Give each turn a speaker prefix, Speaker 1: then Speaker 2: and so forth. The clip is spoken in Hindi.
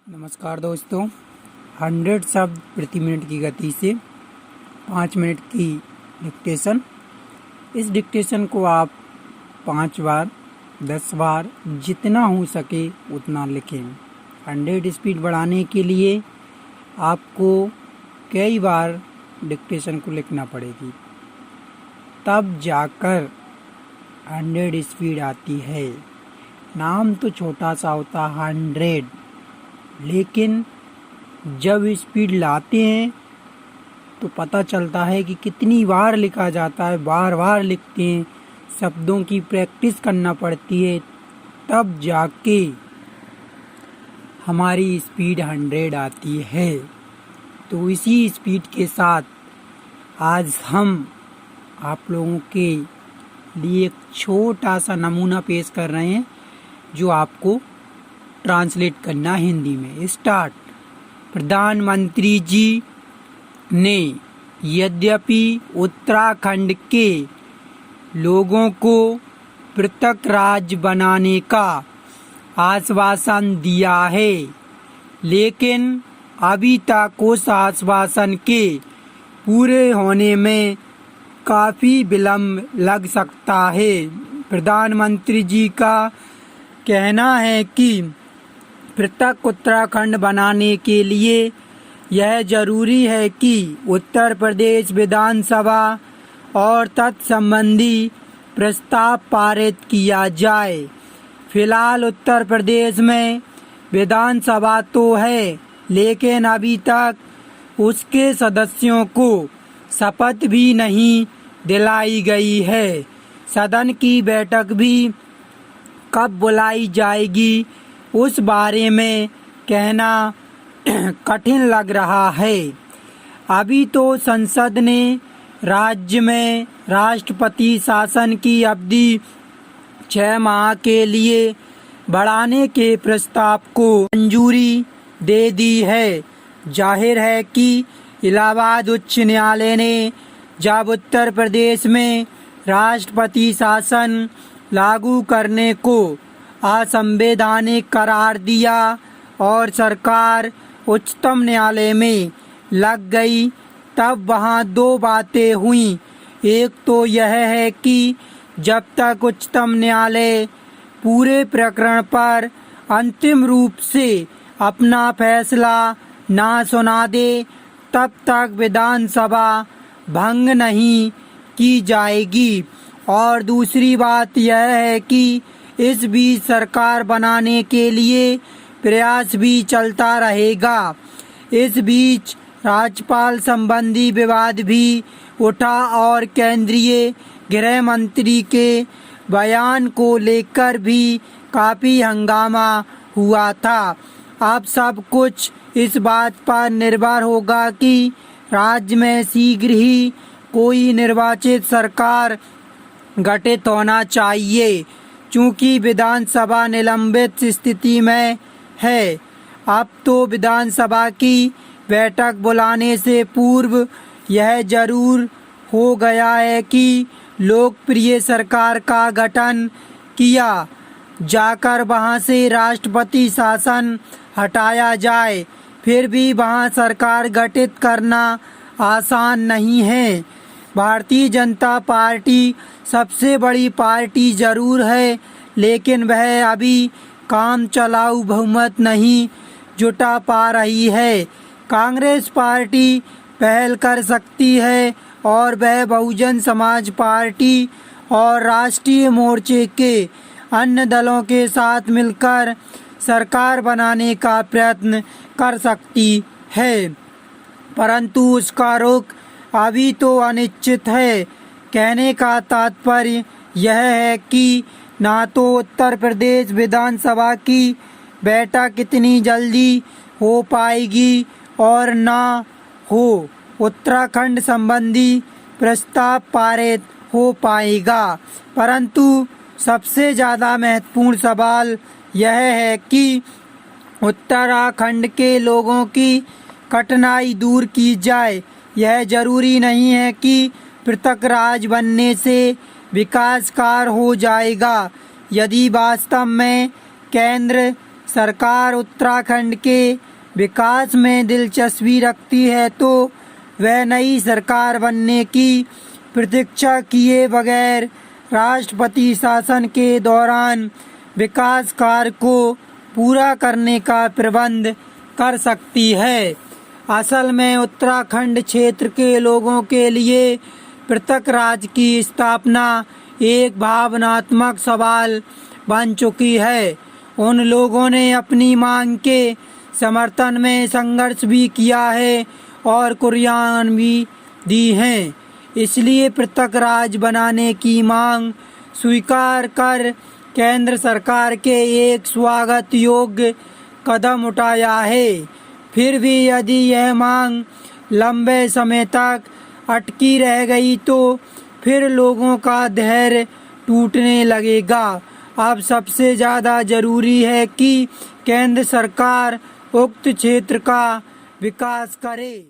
Speaker 1: नमस्कार दोस्तों। 100 शब्द प्रति मिनट की गति से 5 मिनट की डिक्टेशन। इस डिक्टेशन को आप 5 बार 10 बार जितना हो सके उतना लिखें। 100 स्पीड बढ़ाने के लिए आपको कई बार डिक्टेशन को लिखना पड़ेगी, तब जाकर 100 स्पीड आती है। नाम तो छोटा सा होता 100, लेकिन जब स्पीड लाते हैं तो पता चलता है कि कितनी बार लिखा जाता है। बार बार लिखते हैं, शब्दों की प्रैक्टिस करना पड़ती है, तब जाके हमारी स्पीड 100 आती है। तो इसी स्पीड के साथ आज हम आप लोगों के लिए एक छोटा सा नमूना पेश कर रहे हैं, जो आपको ट्रांसलेट करना हिंदी में। स्टार्ट। प्रधानमंत्री जी ने यद्यपि उत्तराखंड के लोगों को पृथक राज्य बनाने का आश्वासन दिया है, लेकिन अभी तक उस आश्वासन के पूरे होने में काफ़ी विलम्ब लग सकता है। प्रधानमंत्री जी का कहना है कि पृथक उत्तराखंड बनाने के लिए यह जरूरी है कि उत्तर प्रदेश विधानसभा और तत्संबंधी प्रस्ताव पारित किया जाए। फिलहाल उत्तर प्रदेश में विधानसभा तो है, लेकिन अभी तक उसके सदस्यों को शपथ भी नहीं दिलाई गई है। सदन की बैठक भी कब बुलाई जाएगी, उस बारे में कहना कठिन लग रहा है। अभी तो संसद ने राज्य में राष्ट्रपति शासन की अवधि 6 माह के लिए बढ़ाने के प्रस्ताव को मंजूरी दे दी है। जाहिर है कि इलाहाबाद उच्च न्यायालय ने जब उत्तर प्रदेश में राष्ट्रपति शासन लागू करने को असंवैधानिक करार दिया और सरकार उच्चतम न्यायालय में लग गई, तब वहाँ 2 बातें हुई। एक तो यह है कि जब तक उच्चतम न्यायालय पूरे प्रकरण पर अंतिम रूप से अपना फैसला ना सुना दे, तब तक विधानसभा भंग नहीं की जाएगी। और दूसरी बात यह है कि इस बीच सरकार बनाने के लिए प्रयास भी चलता रहेगा। इस बीच राज्यपाल संबंधी विवाद भी उठा और केंद्रीय गृह मंत्री के बयान को लेकर भी काफ़ी हंगामा हुआ था। अब सब कुछ इस बात पर निर्भर होगा कि राज्य में शीघ्र ही कोई निर्वाचित सरकार गठित होना चाहिए, चूँकि विधानसभा निलंबित स्थिति में है। अब तो विधानसभा की बैठक बुलाने से पूर्व यह जरूर हो गया है कि लोकप्रिय सरकार का गठन किया जाकर वहां से राष्ट्रपति शासन हटाया जाए। फिर भी वहां सरकार गठित करना आसान नहीं है। भारतीय जनता पार्टी सबसे बड़ी पार्टी जरूर है, लेकिन वह अभी काम चलाऊ बहुमत नहीं जुटा पा रही है। कांग्रेस पार्टी पहल कर सकती है और वह बहुजन समाज पार्टी और राष्ट्रीय मोर्चे के अन्य दलों के साथ मिलकर सरकार बनाने का प्रयत्न कर सकती है, परंतु उसका रुख अभी तो अनिश्चित है। कहने का तात्पर्य यह है कि ना तो उत्तर प्रदेश विधानसभा की बैठक इतनी जल्दी हो पाएगी और ना हो उत्तराखंड संबंधी प्रस्ताव पारित हो पाएगा। परंतु सबसे ज़्यादा महत्वपूर्ण सवाल यह है कि उत्तराखंड के लोगों की कठिनाई दूर की जाए। यह जरूरी नहीं है कि पृथक राज्य बनने से विकास कार्य हो जाएगा। यदि वास्तव में केंद्र सरकार उत्तराखंड के विकास में दिलचस्पी रखती है तो वह नई सरकार बनने की प्रतीक्षा किए बगैर राष्ट्रपति शासन के दौरान विकास कार्य को पूरा करने का प्रबंध कर सकती है। असल में उत्तराखंड क्षेत्र के लोगों के लिए पृथक राज्य की स्थापना एक भावनात्मक सवाल बन चुकी है। उन लोगों ने अपनी मांग के समर्थन में संघर्ष भी किया है और कुर्बानियां भी दी हैं। इसलिए पृथक राज्य बनाने की मांग स्वीकार कर केंद्र सरकार के एक स्वागत योग्य कदम उठाया है। फिर भी यदि यह मांग लंबे समय तक अटकी रह गई तो फिर लोगों का धैर्य टूटने लगेगा। अब सबसे ज़्यादा जरूरी है कि केंद्र सरकार उक्त क्षेत्र का विकास करे।